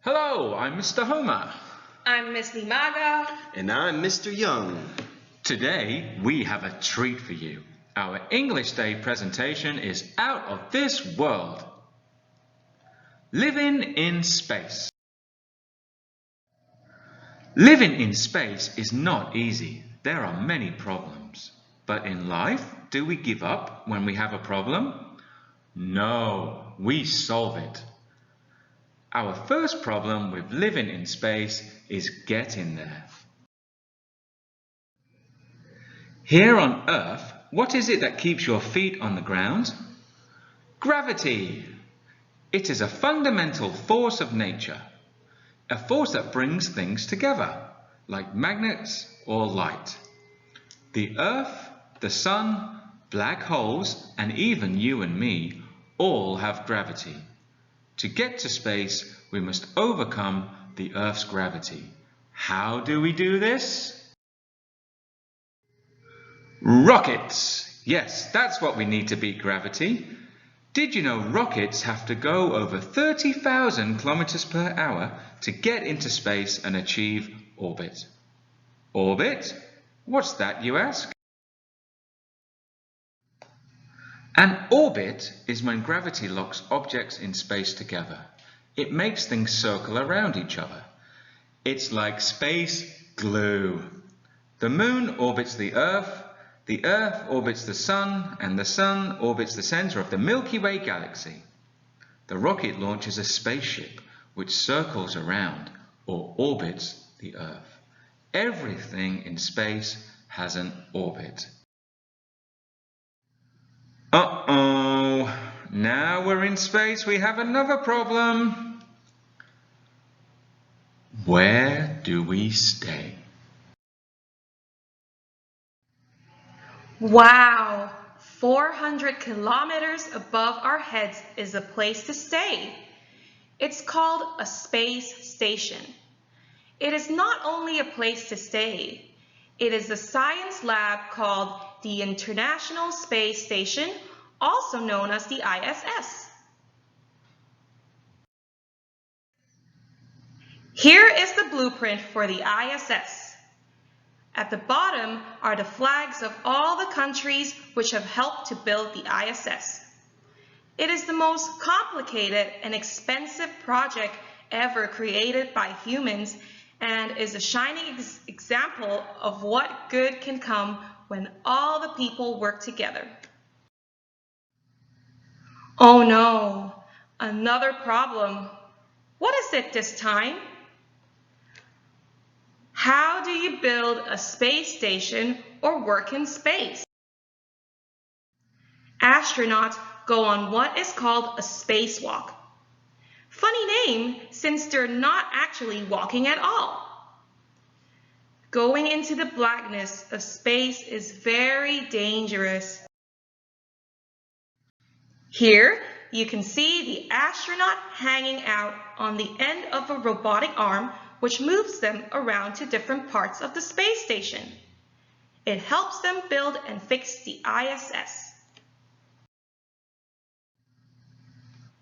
Hello, I'm Mr. Homer. I'm Miss Limaga. And I'm Mr. Young. Today, we have a treat for you. Our English Day presentation is out of this world. Living in space. Living in space is not easy. There are many problems. But in life, do we give up when we have a problem? No, we solve it. Our first problem with living in space is getting there. Here on Earth, what is it that keeps your feet on the ground? Gravity. It is a fundamental force of nature, a force that brings things together, like magnets or light. The Earth, the Sun, black holes, and even you and me all have gravity. To get to space, we must overcome the Earth's gravity. How do we do this? Rockets! Yes, that's what we need to beat gravity. Did you know rockets have to go over 30,000 kilometers per hour to get into space and achieve orbit? Orbit? What's that, you ask? An orbit is when gravity locks objects in space together. It makes things circle around each other. It's like space glue. The moon orbits the Earth orbits the Sun, and the Sun orbits the center of the Milky Way galaxy. The rocket launches a spaceship which circles around or orbits the Earth. Everything in space has an orbit. Uh-oh, now we're in space, we have another problem. Where do we stay? Wow, 400 kilometers above our heads is a place to stay. It's called a space station. It is not only a place to stay. It is a science lab called the International Space Station, also known as the ISS. Here is the blueprint for the ISS. At the bottom are the flags of all the countries which have helped to build the ISS. It is the most complicated and expensive project ever created by humans and is a shining example of what good can come when all the people work together. Oh no, another problem. What is it this time? How do you build a space station or work in space? Astronauts go on what is called a spacewalk. Funny name, since they're not actually walking at all. Going into the blackness of space is very dangerous. Here, you can see the astronaut hanging out on the end of a robotic arm which moves them around to different parts of the space station. It helps them build and fix the ISS.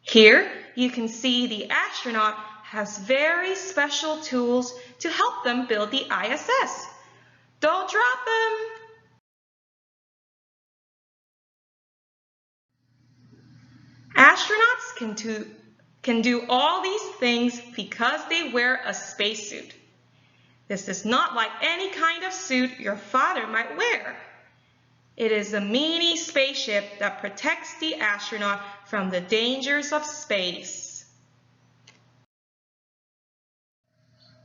Here, you can see the astronaut has very special tools to help them build the ISS. Don't drop them! Astronauts can do all these things because they wear a spacesuit. This is not like any kind of suit your father might wear. It is a mini spaceship that protects the astronaut from the dangers of space.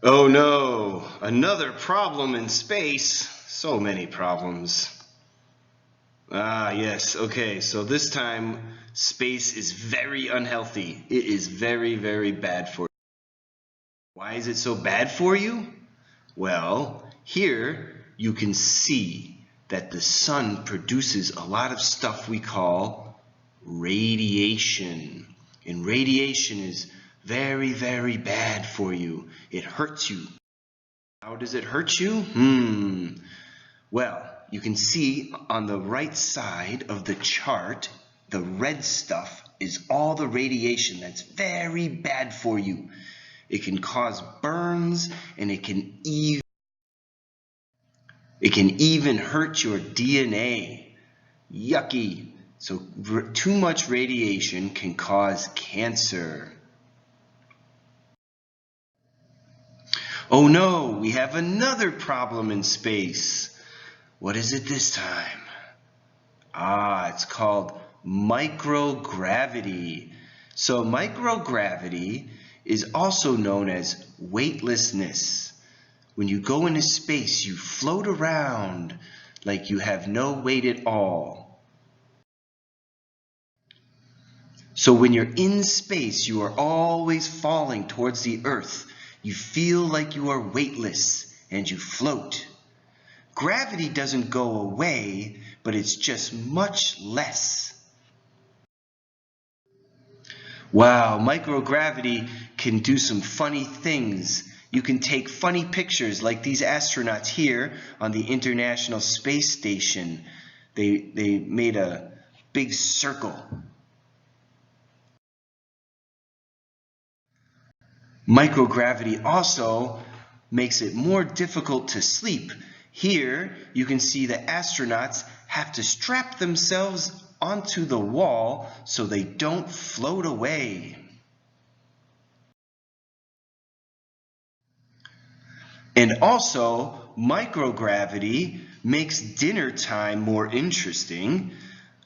Oh no, another problem in space. So many problems. Yes, okay, so this time space is very unhealthy. It is very, very bad for you. Why is it so bad for you? Well, here you can see that the sun produces a lot of stuff we call radiation. And radiation is very, very bad for you. It hurts you. How does it hurt you? Well, you can see on the right side of the chart, the red stuff is all the radiation that's very bad for you. It can cause burns, and it can even hurt your DNA. Yucky. So too much radiation can cause cancer. Oh no, we have another problem in space. What is it this time? It's called microgravity. So microgravity is also known as weightlessness. When you go into space, you float around like you have no weight at all. So when you're in space, you are always falling towards the Earth. You feel like you are weightless and you float. Gravity doesn't go away, but it's just much less. Wow, microgravity can do some funny things. You can take funny pictures like these astronauts here on the International Space Station. They made a big circle. Microgravity also makes it more difficult to sleep. Here you can see the astronauts have to strap themselves onto the wall so they don't float away. And also, microgravity makes dinner time more interesting.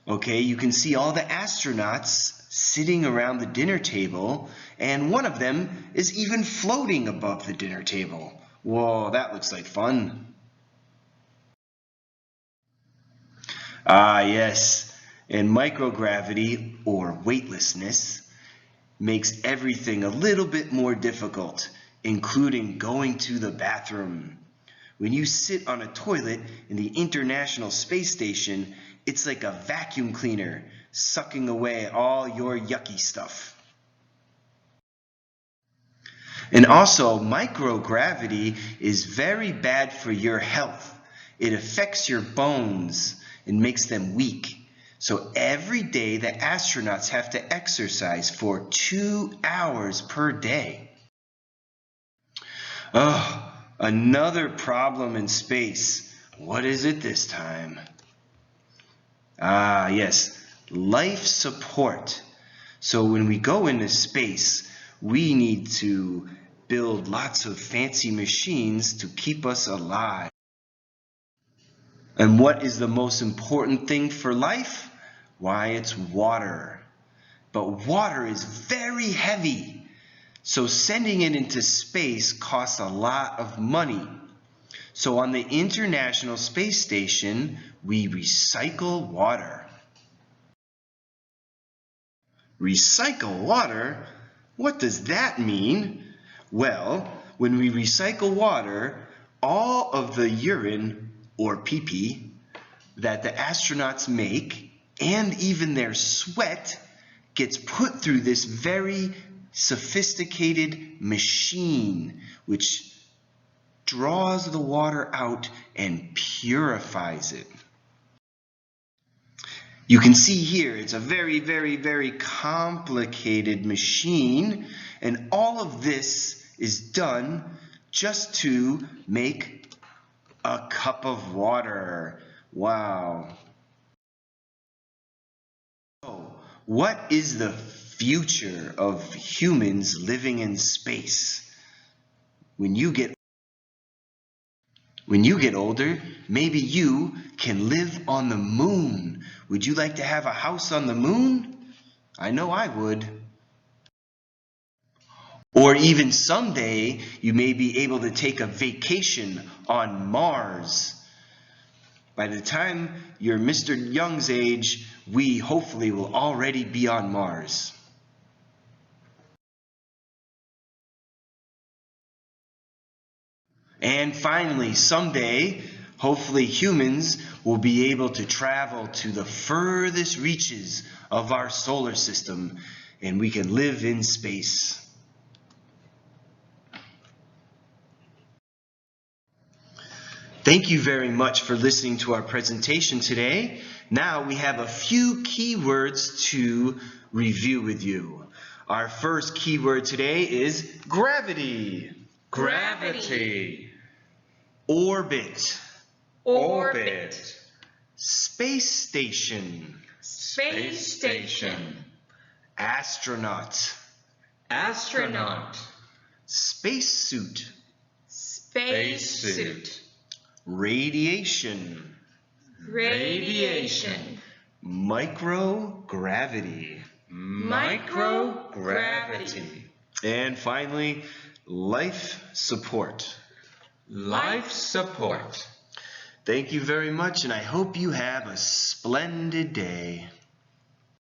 Okay, you can see all the astronauts sitting around the dinner table, and one of them is even floating above the dinner table. Whoa, that looks like fun. Yes, and microgravity, or weightlessness, makes everything a little bit more difficult, including going to the bathroom. When you sit on a toilet in the International Space Station, it's like a vacuum cleaner sucking away all your yucky stuff. And also, microgravity is very bad for your health. It affects your bones and makes them weak. So every day the astronauts have to exercise for 2 hours per day. Oh, another problem in space. What is it this time? Yes, life support. So when we go into space, we need to build lots of fancy machines to keep us alive. And what is the most important thing for life? Why, it's water. But water is very heavy. So sending it into space costs a lot of money. So on the International Space Station, we recycle water. Recycle water? What does that mean? Well, when we recycle water, all of the urine or pee-pee that the astronauts make, and even their sweat, gets put through this very sophisticated machine, which draws the water out and purifies it. You can see here, it's a very, very, very complicated machine, and all of this is done just to make a cup of water. Wow. So, what is the future of humans living in space? When you get older, maybe you can live on the moon. Would you like to have a house on the moon? I know I would. Or even someday, you may be able to take a vacation on Mars. By the time you're Mr. Young's age, we hopefully will already be on Mars. And finally, someday, hopefully humans will be able to travel to the furthest reaches of our solar system, and we can live in space. Thank you very much for listening to our presentation today. Now we have a few keywords to review with you. Our first keyword today is gravity. Gravity. Orbit. Orbit. Space station. Space station. Astronaut. Astronaut. Spacesuit. Spacesuit. Radiation. Radiation. Microgravity. Microgravity. And finally, life support. Life support. Thank you very much, and I hope you have a splendid day.